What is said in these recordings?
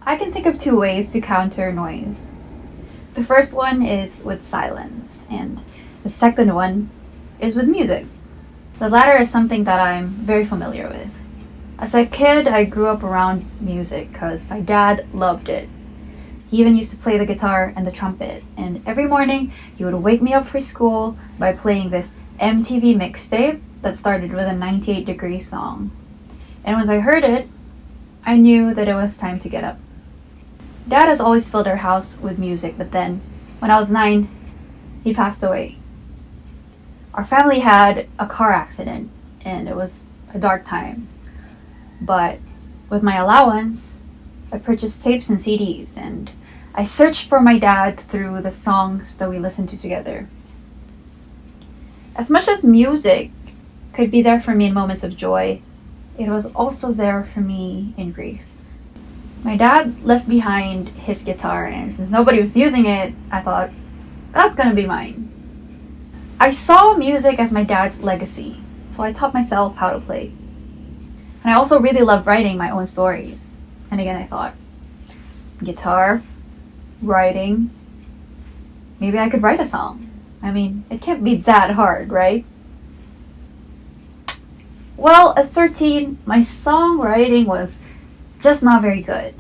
I can think of two ways to counter noise. The first one is with silence, and the second one is with music. The latter is something that I'm very familiar with. As a kid, I grew up around music because my dad loved it. He even used to play the guitar and the trumpet, and every morning he would wake me up for school by playing this MTV mixtape that started with a 98 Degree song. And once I heard it, I knew that it was time to get up. Dad has always filled our house with music, but then, when I was 9, he passed away. Our family had a car accident, and it was a dark time. But with my allowance, I purchased tapes and CDs, and I searched for my dad through the songs that we listened to together. As much as music could be there for me in moments of joy, it was also there for me in grief. My dad left behind his guitar, and since nobody was using it, I thought, that's gonna be mine. I saw music as my dad's legacy, so I taught myself how to play. And I also really loved writing my own stories. And again, I thought, guitar, writing, maybe I could write a song. I mean, it can't be that hard, right? Well, at 13, my songwriting was just not very good.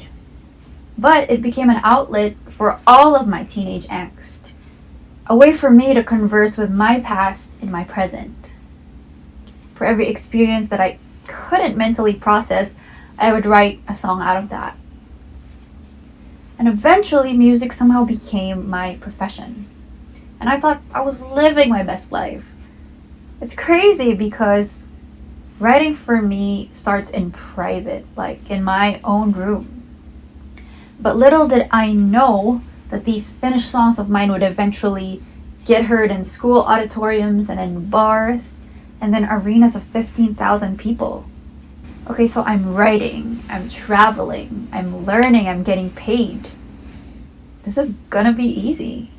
But it became an outlet for all of my teenage angst. A way for me to converse with my past in my present. For every experience that I couldn't mentally process, I would write a song out of that. And eventually, music somehow became my profession. And I thought I was living my best life. It's crazy because writing for me starts in private, like in my own room. But little did I know that these finished songs of mine would eventually get heard in school auditoriums and in bars, and then arenas of 15,000 people. Okay, so I'm writing, I'm traveling, I'm learning, I'm getting paid. This is gonna be easy.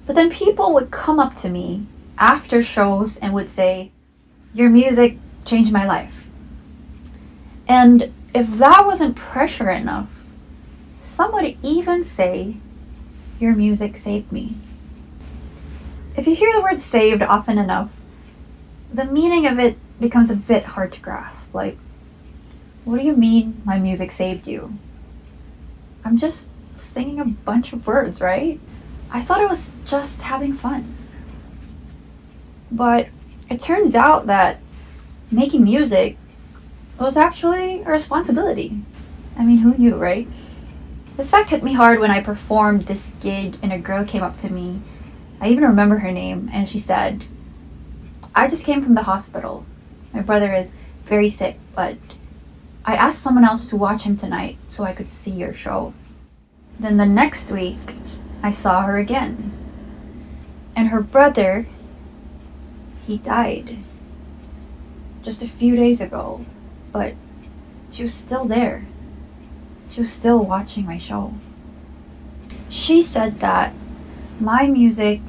But then people would come up to me after shows and would say, your music changed my life. And if that wasn't pressure enough, some would even say, your music saved me. If you hear the word saved often enough, the meaning of it becomes a bit hard to grasp. Like, what do you mean my music saved you? I'm just singing a bunch of words, right? I thought I was just having fun. But it turns out that making music was actually a responsibility. I mean, who knew, right? This fact hit me hard when I performed this gig and a girl came up to me. I even remember her name, and she said, I just came from the hospital. My brother is very sick, but I asked someone else to watch him tonight so I could see your show. Then the next week, I saw her again. And her brother, he died just a few days ago, but she was still there. She was still watching my show. She said that my music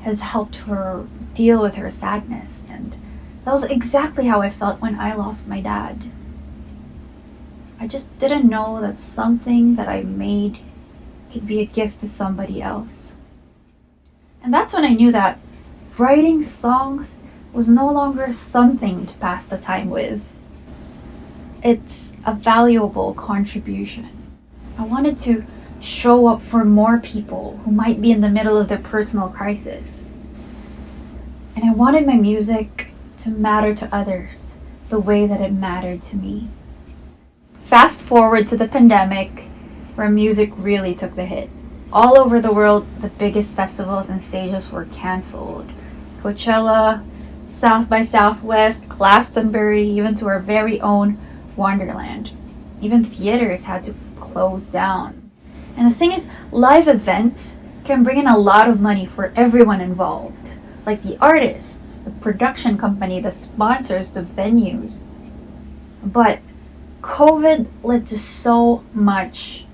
has helped her deal with her sadness, and that was exactly how I felt when I lost my dad. I just didn't know that something that I made could be a gift to somebody else. And that's when I knew that writing songs was no longer something to pass the time with. It's a valuable contribution. I wanted to show up for more people who might be in the middle of their personal crisis. And I wanted my music to matter to others the way that it mattered to me. Fast forward to the pandemic, where music really took the hit. All over the world, the biggest festivals and stages were canceled. Coachella, South by Southwest, Glastonbury, even to our very own Wonderland. Even theaters had to close down. And the thing is, live events can bring in a lot of money for everyone involved. Like the artists, the production company, the sponsors, the venues. But COVID led to so much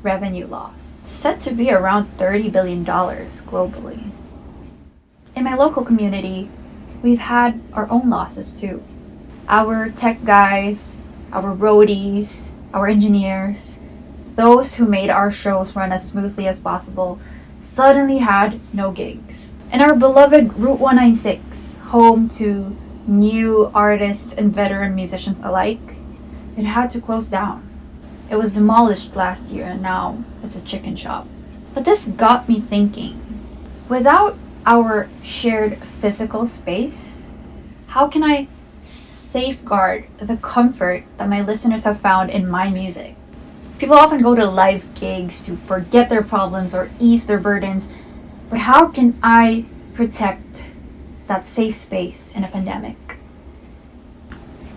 revenue loss. It's said to be around $30 billion globally. In my local community, we've had our own losses too. Our tech guys, our roadies, our engineers, those who made our shows run as smoothly as possible, suddenly had no gigs. And our beloved Route 196, home to new artists and veteran musicians alike, it had to close down. It was demolished last year and now it's a chicken shop. But this got me thinking, without our shared physical space, how can I safeguard the comfort that my listeners have found in my music? People often go to live gigs to forget their problems or ease their burdens, but how can I protect that safe space in a pandemic?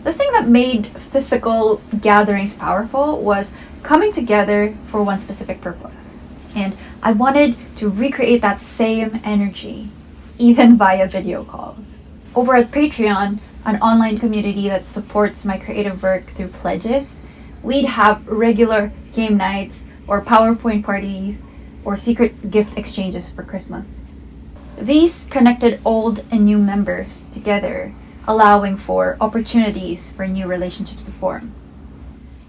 The thing that made physical gatherings powerful was coming together for one specific purpose. And I wanted to recreate that same energy, even via video calls. Over at Patreon, an online community that supports my creative work through pledges, we'd have regular game nights or PowerPoint parties or secret gift exchanges for Christmas. These connected old and new members together, allowing for opportunities for new relationships to form.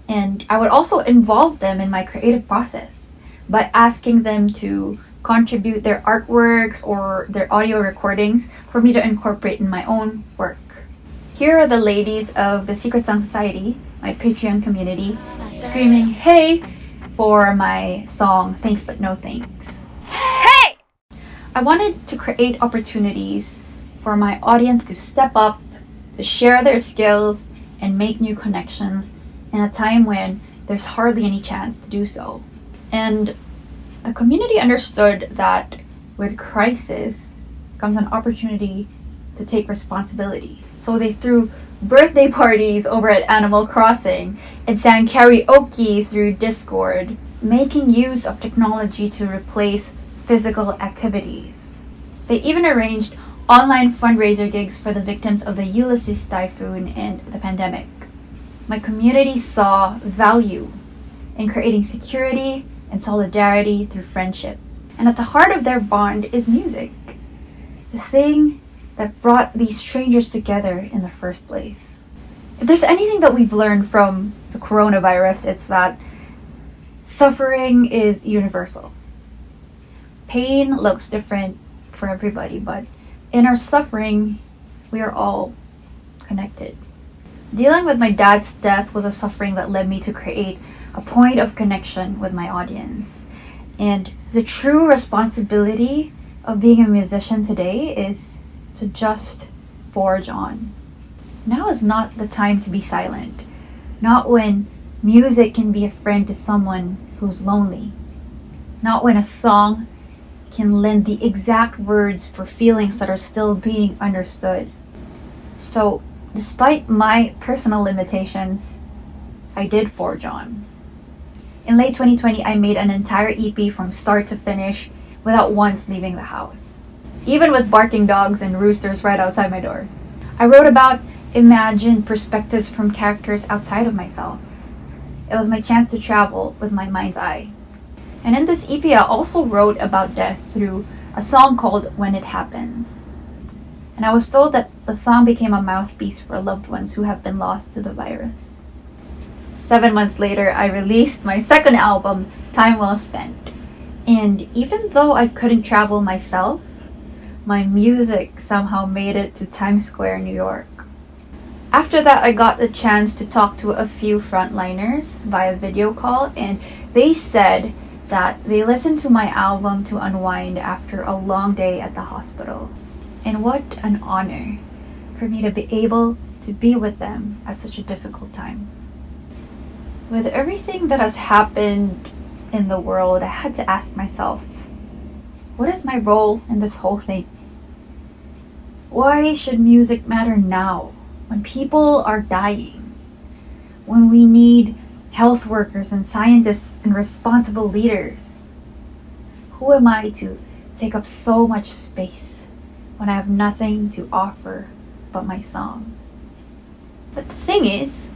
And I would also involve them in my creative process by asking them to contribute their artworks or their audio recordings for me to incorporate in my own work. Here are the ladies of the Secret Song Society, my Patreon community, screaming "Hey!" for my song Thanks But No Thanks. Hey! I wanted to create opportunities for my audience to step up, to share their skills, and make new connections in a time when there's hardly any chance to do so. And the community understood that with crisis comes an opportunity to take responsibility. So they threw birthday parties over at Animal Crossing and sang karaoke through Discord, making use of technology to replace physical activities. They even arranged online fundraiser gigs for the victims of the Ulysses typhoon and the pandemic. My community saw value in creating security and solidarity through friendship. And at the heart of their bond is music, the thing that brought these strangers together in the first place. If there's anything that we've learned from the coronavirus, it's that suffering is universal. Pain looks different for everybody, but in our suffering, we are all connected. Dealing with my dad's death was a suffering that led me to create a point of connection with my audience. And the true responsibility of being a musician today is to just forge on. Now is not the time to be silent. Not when music can be a friend to someone who's lonely. Not when a song can lend the exact words for feelings that are still being understood. So, despite my personal limitations, I did forge on. In late 2020, I made an entire EP from start to finish without once leaving the house, even with barking dogs and roosters right outside my door. I wrote about imagined perspectives from characters outside of myself. It was my chance to travel with my mind's eye. And in this EP, I also wrote about death through a song called When It Happens. And I was told that the song became a mouthpiece for loved ones who have been lost to the virus. 7 months later, I released my second album, Time Well Spent. And even though I couldn't travel myself, my music somehow made it to Times Square, New York. After that, I got the chance to talk to a few frontliners via video call, and they said that they listened to my album to unwind after a long day at the hospital. And what an honor for me to be able to be with them at such a difficult time. With everything that has happened in the world, I had to ask myself, what is my role in this whole thing? Why should music matter now, when people are dying? When we need health workers and scientists and responsible leaders? Who am I to take up so much space when I have nothing to offer but my songs? But the thing is,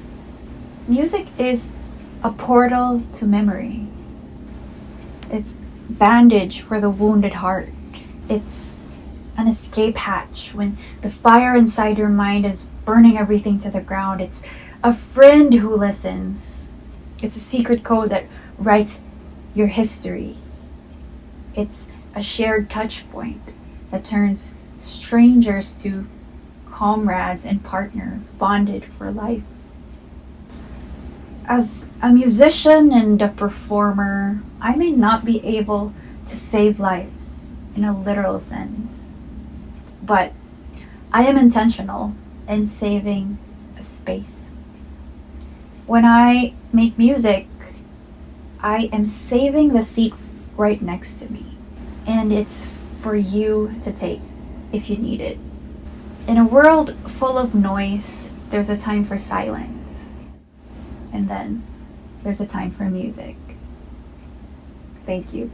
music is a portal to memory. It's bandage for the wounded heart. It's an escape hatch when the fire inside your mind is burning everything to the ground. It's a friend who listens It's a secret code that writes your history. It's a shared touch point that turns strangers to comrades and partners bonded for life. As a musician and a performer, I may not be able to save lives in a literal sense, but I am intentional in saving a space. When I make music, I am saving the seat right next to me, and it's for you to take if you need it. In a world full of noise, there's a time for silence, and then there's a time for music. Thank you.